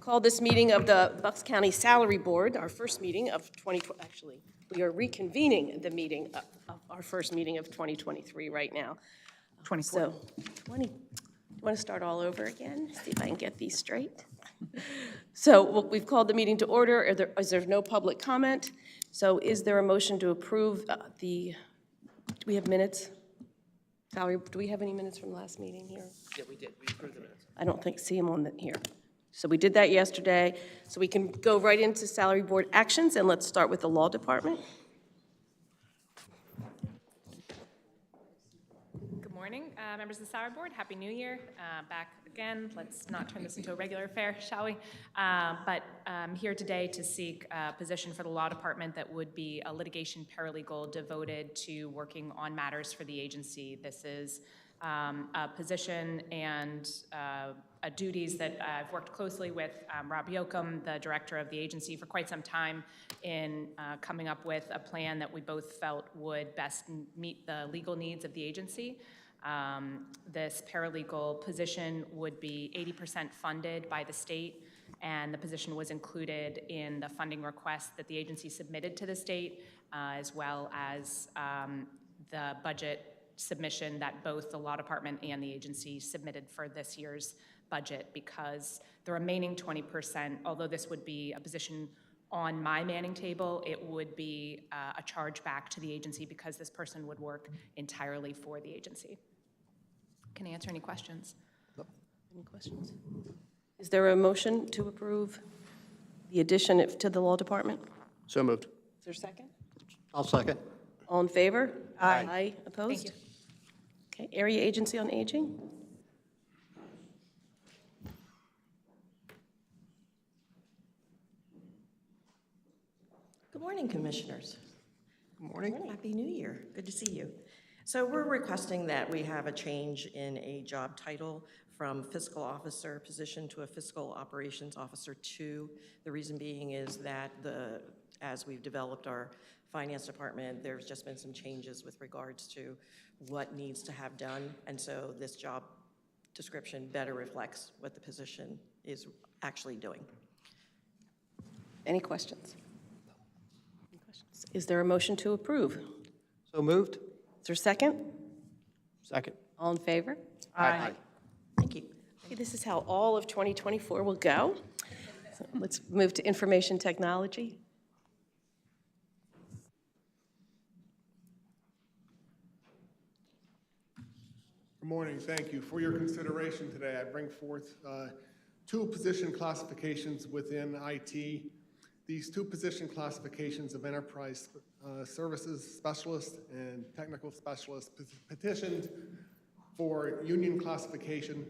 call this meeting of the Bucks County Salary Board, our first meeting of 2020. Actually, we are reconvening the meeting of our first meeting of 2023 right now. 24. So, 20. You want to start all over again? See if I can get these straight. So we've called the meeting to order. Is there no public comment? So is there a motion to approve do we have minutes? Salary, do we have any minutes from last meeting here? Yeah, we did. We approved the minutes. I don't see them on here. So we did that yesterday. So we can go right into salary board actions, and let's start with the law department. Good morning, members of the salary board. Happy New Year. Back again. Let's not turn this into a regular affair, shall we? But I'm here today to seek a position for the law department that would be a litigation paralegal devoted to working on matters for the agency. This is a position and duties that I've worked closely with Rob Yoakum, the director of the agency, for quite some time in coming up with a plan that we both felt would best meet the legal needs of the agency. This paralegal position would be 80% funded by the state, and the position was included in the funding request that the agency submitted to the state, as well as the budget submission that both the law department and the agency submitted for this year's budget, because the remaining 20%, although this would be a position on my manning table, it would be a charge back to the agency because this person would work entirely for the agency. Can I answer any questions? Any questions? Is there a motion to approve the addition to the law department? So moved. Is there a second? I'll second. All in favor? Aye. Aye. Opposed? Thank you. Okay, Area Agency on Aging? Good morning, Commissioners. Good morning. Happy New Year. Good to see you. So we're requesting that we have a change in a job title from fiscal officer position to a fiscal operations officer 2. The reason being is that as we've developed our finance department, there's just been some changes with regards to what needs to have done, and so this job description better reflects what the position is actually doing. Any questions? Any questions? Is there a motion to approve? So moved. Is there a second? Second. All in favor? Aye. Thank you. Okay, this is how all of 2024 will go. So let's move to information technology. Good morning, thank you. For your consideration today, I bring forth two position classifications within IT. These two position classifications of enterprise services specialist and technical specialist petitioned for union classification.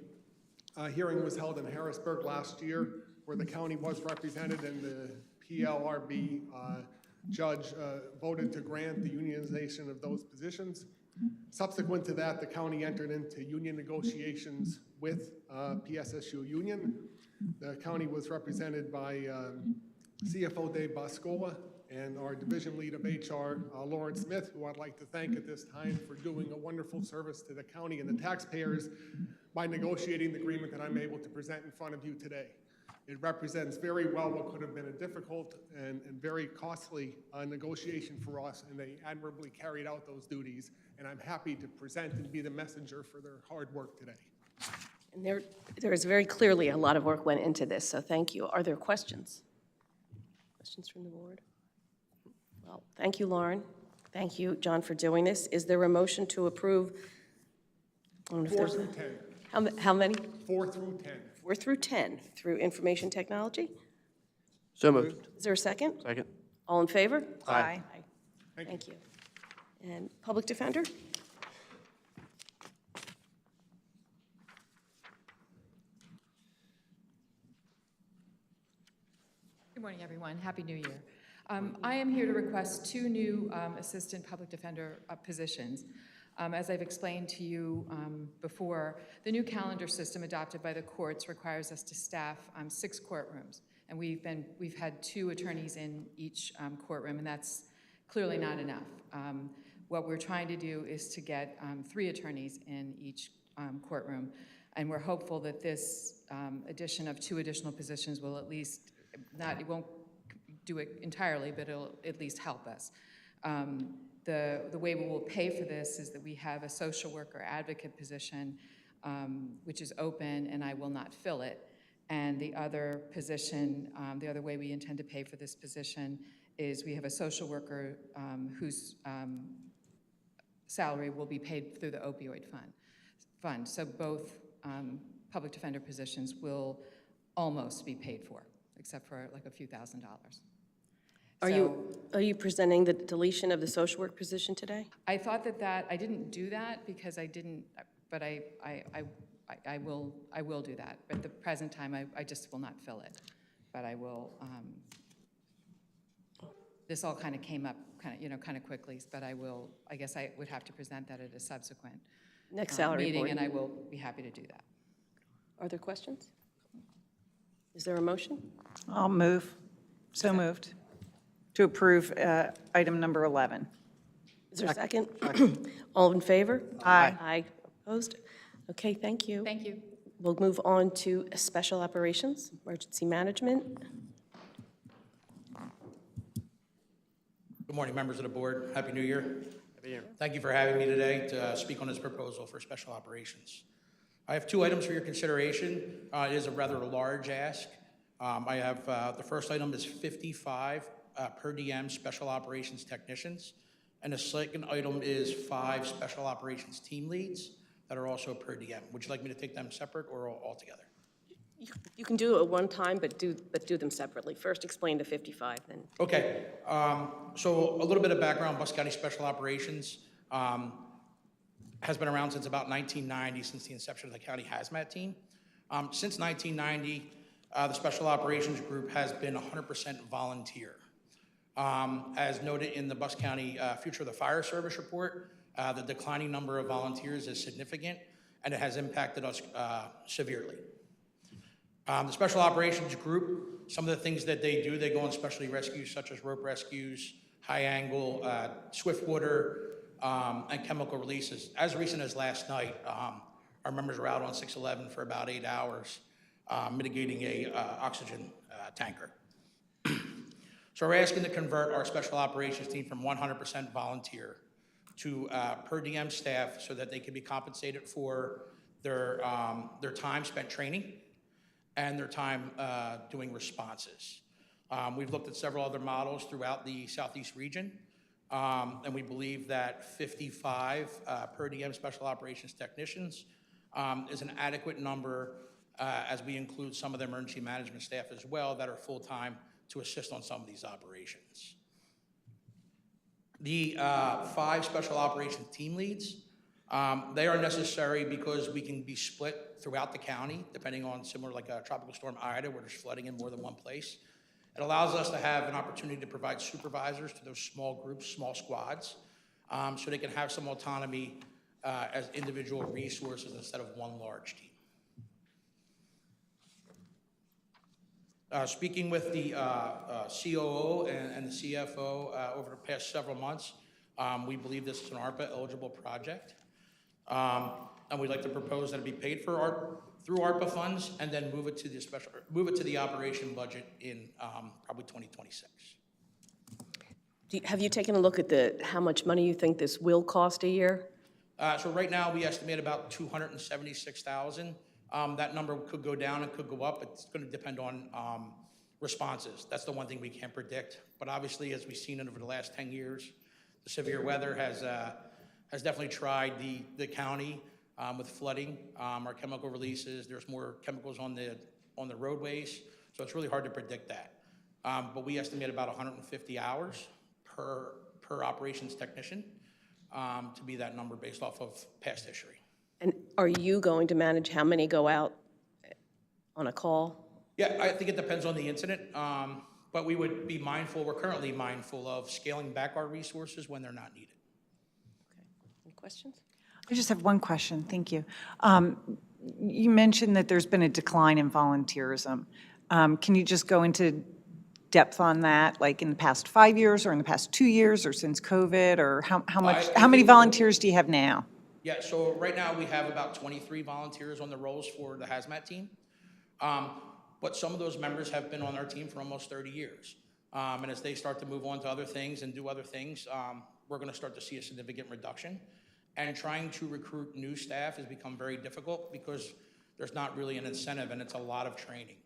A hearing was held in Harrisburg last year where the county was represented, and the PLRB judge voted to grant the unionization of those positions. Subsequent to that, the county entered into union negotiations with PSSU Union. The county was represented by CFO Dave Boscola and our division lead of HR, Lauren Smith, who I'd like to thank at this time for doing a wonderful service to the county and the taxpayers by negotiating the agreement that I'm able to present in front of you today. It represents very well what could have been a difficult and very costly negotiation for us, and they admirably carried out those duties, and I'm happy to present and be the messenger for their hard work today. And there is very clearly a lot of work went into this, so thank you. Are there questions? Questions from the board? Well, thank you, Lauren. Thank you, John, for doing this. Is there a motion to approve? I don't know if 4 there's through 10. how many? 4 through 10. 4 through 10 through information technology. So moved. Is there a second? Second. All in favor? Aye. Thank you. And public defender? Good morning, everyone. Happy New Year. I am here to request two new assistant public defender positions. As I've explained to you before, the new calendar system adopted by the courts requires us to staff 6 courtrooms, and we've had 2 attorneys in each courtroom, and that's clearly not enough. What we're trying to do is to get 3 attorneys in each courtroom. And we're hopeful that this addition of 2 additional positions will at least, it won't do it entirely, but it'll at least help us. The way we will pay for this is that we have a social worker advocate position, which is open, and I will not fill it. And the other position, the other way we intend to pay for this position is we have a social worker whose salary will be paid through the opioid fund. So both public defender positions will almost be paid for, except for like a few $1,000s. Are you presenting the deletion of the social work position today? I thought that I didn't do that because I didn't, but I will do that. But at the present time, I just will not fill it. But I will, this all kind of came up kind of quickly, but I guess I would have to present that at a subsequent Next salary meeting, board. and I will be happy to do that. Are there questions? Is there a motion? I'll move. So moved. To approve item number 11. Is there a second? All in favor? Aye. Aye. Opposed? Okay, thank you. Thank you. We'll move on to special operations, emergency management. Good morning, members of the board. Happy New Year. Thank you for having me today to speak on this proposal for special operations. I have 2 items for your consideration. It is a rather large ask. I have, the first item is 55 per diem special operations technicians, and the second item is 5 special operations team leads that are also per diem. Would you like me to take them separate or all together? You can do it at one time, but do them separately. First, explain the 55, then. Okay, so a little bit of background, Bucks County Special Operations has been around since about 1990, since the inception of the county hazmat team. Since 1990, the Special Operations Group has been 100% volunteer. As noted in the Bucks County Future of the Fire Service report, the declining number of volunteers is significant, and it has impacted us severely. The Special Operations Group, some of the things that they do, they go on specialty rescues such as rope rescues, high angle, swift water, and chemical releases. As recent as last night, our members were out on 611 for about 8 hours, mitigating a oxygen tanker. So we're asking to convert our Special Operations team from 100% volunteer to per diem staff so that they can be compensated for their time spent training and their time doing responses. We've looked at several other models throughout the Southeast region, and we believe that 55 per diem special operations technicians is an adequate number as we include some of the emergency management staff as well that are full-time to assist on some of these operations. The 5 special operations team leads, they are necessary because we can be split throughout the county, depending on similar like a Tropical Storm Ida, where there's flooding in more than one place. It allows us to have an opportunity to provide supervisors to those small groups, small squads, so they can have some autonomy as individual resources instead of one large team. Speaking with the COO and the CFO over the past several months, we believe this is an ARPA eligible project. And we'd like to propose that it be paid for through ARPA funds and then move it to the operation budget in probably 2026. Have you taken a look at how much money you think this will cost a year? So right now we estimate about $276,000. That number could go down and could go up. It's going to depend on responses. That's the one thing we can't predict. But obviously, as we've seen over the last 10 years, the severe weather has definitely tried the county with flooding, our chemical releases. There's more chemicals on the roadways, so it's really hard to predict that. But we estimate about 150 hours per operations technician to be that number based off of past history. And are you going to manage how many go out on a call? Yeah, I think it depends on the incident, but we would be mindful, we're currently mindful of scaling back our resources when they're not needed. Okay. Any questions? I just have one question, thank you. You mentioned that there's been a decline in volunteerism. Can you just go into depth on that, like in the past 5 years or in the past 2 years or since COVID, or how many volunteers do you have now? Yeah, so right now we have about 23 volunteers on the rolls for the hazmat team. But some of those members have been on our team for almost 30 years. And as they start to move on to other things and do other things, we're going to start to see a significant reduction. And trying to recruit new staff has become very difficult because there's not really an incentive and it's a lot of training.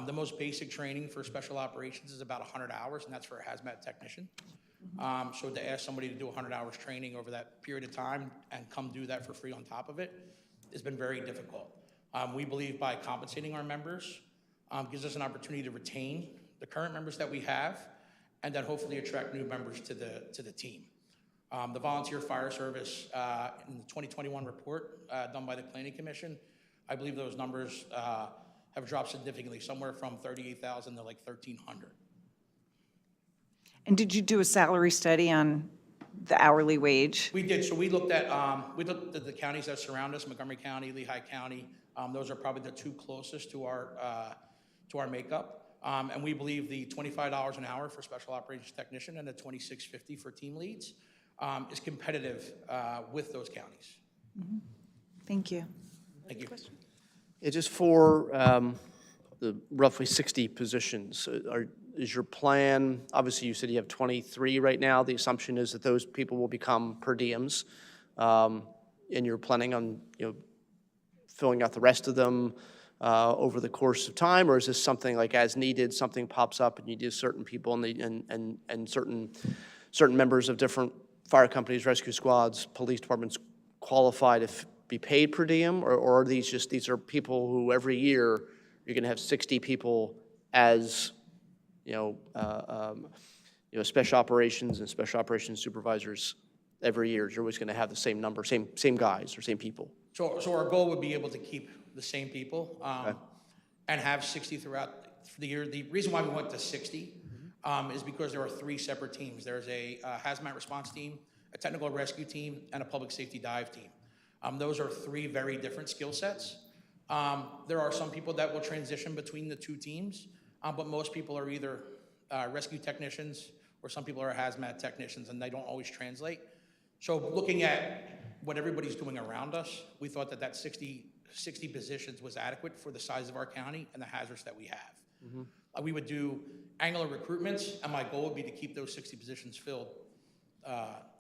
The most basic training for special operations is about 100 hours, and that's for a hazmat technician. So to ask somebody to do 100 hours training over that period of time and come do that for free on top of it has been very difficult. We believe by compensating our members gives us an opportunity to retain the current members that we have and then hopefully attract new members to the team. The Volunteer Fire Service in the 2021 report done by the Planning Commission, I believe those numbers have dropped significantly, somewhere from 38,000 to like 1,300. And did you do a salary study on the hourly wage? We did. So we looked at the counties that surround us, Montgomery County, Lehigh County. Those are probably the two closest to our makeup. And we believe the $25 an hour for special operations technician and the $26.50 for team leads is competitive with those counties. Mm-hmm. Thank you. Thank you. Yeah, just for the roughly 60 positions, is your plan, obviously you said you have 23 right now, the assumption is that those people will become per diems, and you're planning on, filling out the rest of them over the course of time, or is this something like as needed, something pops up and you do certain people and certain members of different fire companies, rescue squads, police departments qualify to be paid per diem, or are these are people who every year you're going to have 60 people as special operations and special operations supervisors every year? You're always going to have the same number, same guys or same people. So our goal would be able to keep the same people and have 60 throughout the year. The reason why we went to 60 is because there are 3 separate teams. There's a hazmat response team, a technical rescue team, and a public safety dive team. Those are 3 very different skill sets. There are some people that will transition between the 2 teams, but most people are either rescue technicians or some people are hazmat technicians, and they don't always translate. So looking at what everybody's doing around us, we thought that 60 positions was adequate for the size of our county and the hazards that we have. Mm-hmm. We would do annual recruitments, and my goal would be to keep those 60 positions filled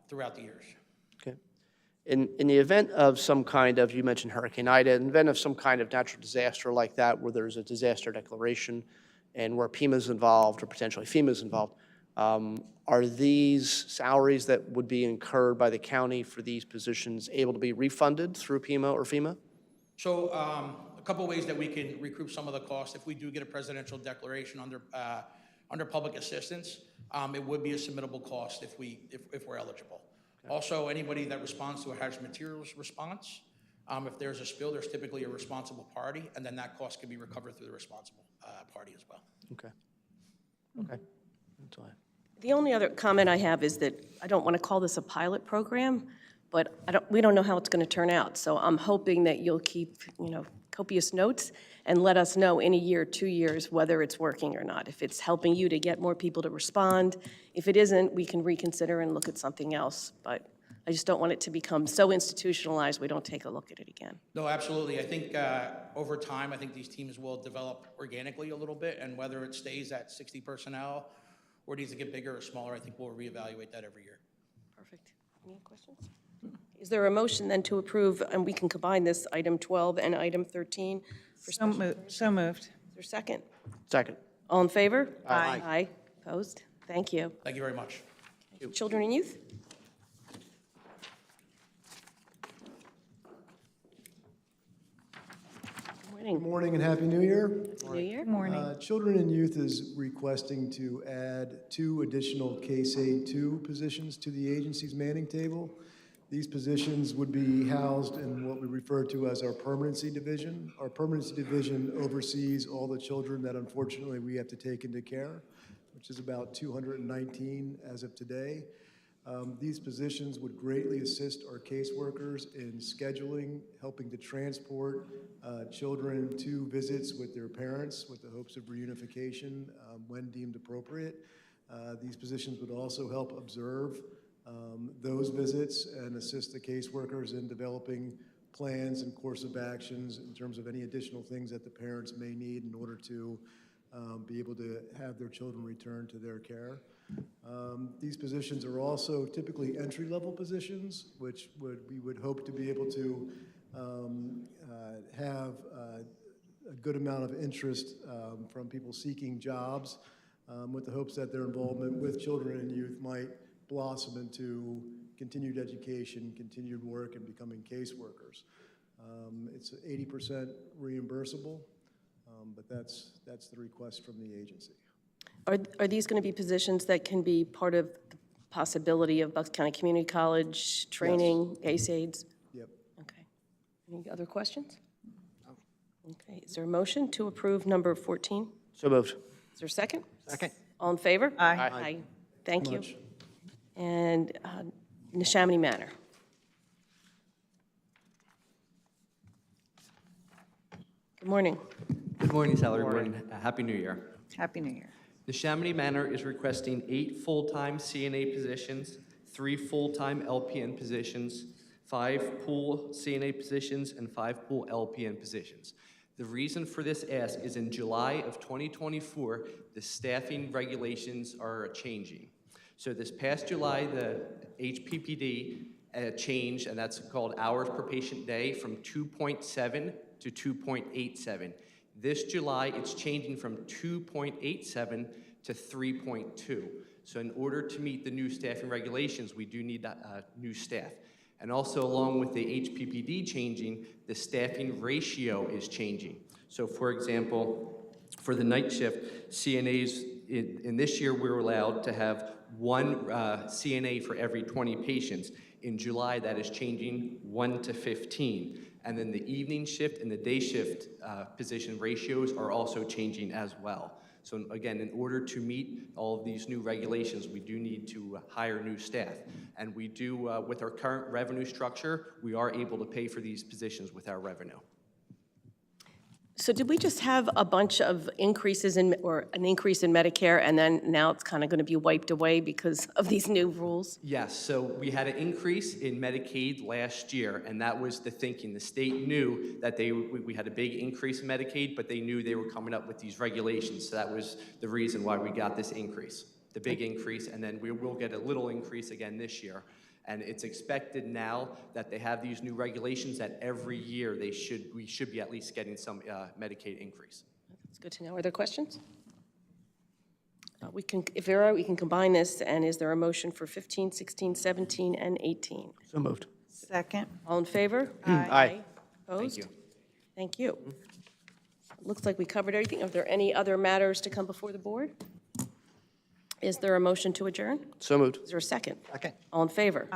throughout the years. Okay. In the event of some kind of, you mentioned Hurricane Ida, in the event of some kind of natural disaster like that, where there's a disaster declaration and where PEMA's involved or potentially FEMA's involved, are these salaries that would be incurred by the county for these positions able to be refunded through PEMA or FEMA? So a couple ways that we can recoup some of the costs. If we do get a presidential declaration under public assistance, it would be a submittable cost if we're eligible. Okay. Also, anybody that responds to a hazardous materials response, if there's a spill, there's typically a responsible party, and then that cost can be recovered through the responsible party as well. Okay. Okay. That's all I have. The only other comment I have is that I don't want to call this a pilot program, but we don't know how it's going to turn out. So I'm hoping that you'll keep, copious notes and let us know in a year, 2 years, whether it's working or not. If it's helping you to get more people to respond. If it isn't, we can reconsider and look at something else. But I just don't want it to become so institutionalized we don't take a look at it again. No, absolutely. I think over time, I think these teams will develop organically a little bit, and whether it stays at 60 personnel or needs to get bigger or smaller, I think we'll reevaluate that every year. Perfect. Any questions? Is there a motion then to approve, and we can combine this, item 12 and item 13? So moved. Is there a second? Second. All in favor? Aye. Aye. Opposed? Thank you. Thank you very much. Children and youth? Good Good morning. morning and Happy New Year. New Year? Morning. Children and Youth is requesting to add 2 additional Case Aid 2 positions to the agency's manning table. These positions would be housed in what we refer to as our Permanency Division. Our Permanency Division oversees all the children that unfortunately we have to take into care, which is about 219 as of today. These positions would greatly assist our caseworkers in scheduling, helping to transport children to visits with their parents with the hopes of reunification when deemed appropriate. These positions would also help observe those visits and assist the caseworkers in developing plans and course of actions in terms of any additional things that the parents may need in order to be able to have their children returned to their care. These positions are also typically entry-level positions, which we would hope to be able to have a good amount of interest from people seeking jobs, with the hopes that their involvement with children and youth might blossom into continued education, continued work, and becoming caseworkers. It's 80% reimbursable, but that's the request from the agency. Are these going to be positions that can be part of the possibility of Bucks County Community College training, ACE aides? Yep. Okay. Any other questions? Okay, is there a motion to approve number 14? So moved. Is there a second? Second. All in favor? Aye. Aye. Thank you. Much. And Neshaminy Manor. Good morning. Good morning, Salary Board, and Happy New Year. Happy New Year. The Chamonix Manor is requesting 8 full-time CNA positions, 3 full-time LPN positions, 5 pool CNA positions, and 5 pool LPN positions. The reason for this ask is in July of 2024, the staffing regulations are changing. So this past July, the HPPD changed, and that's called hours per patient day, from 2.7 to 2.87. This July, it's changing from 2.87 to 3.2. So in order to meet the new staffing regulations, we do need new staff. And also along with the HPPD changing, the staffing ratio is changing. So for example, for the night shift, CNAs, in this year, we're allowed to have 1 CNA for every 20 patients. In July, that is changing 1 to 15. And then the evening shift and the day shift position ratios are also changing as well. So again, in order to meet all of these new regulations, we do need to hire new staff. And we do, with our current revenue structure, we are able to pay for these positions with our revenue. So did we just have a bunch of increases in, or an increase in Medicare, and then now it's kind of going to be wiped away because of these new rules? Yes, so we had an increase in Medicaid last year, and that was the thinking. The state knew that we had a big increase in Medicaid, but they knew they were coming up with these regulations, so that was the reason why we got this increase, the big increase, and then we will get a little increase again this year. And it's expected now that they have these new regulations that every year we should be at least getting some Medicaid increase. That's good to know. Are there questions? We can, if there are, we can combine this, and is there a motion for 15, 16, 17, and 18? So moved. Second. All in favor? Aye. Opposed? you. Thank you. Looks like we covered everything. Are there any other matters to come before the board? Is there a motion to adjourn? So moved. Is there a second? Second. All in favor?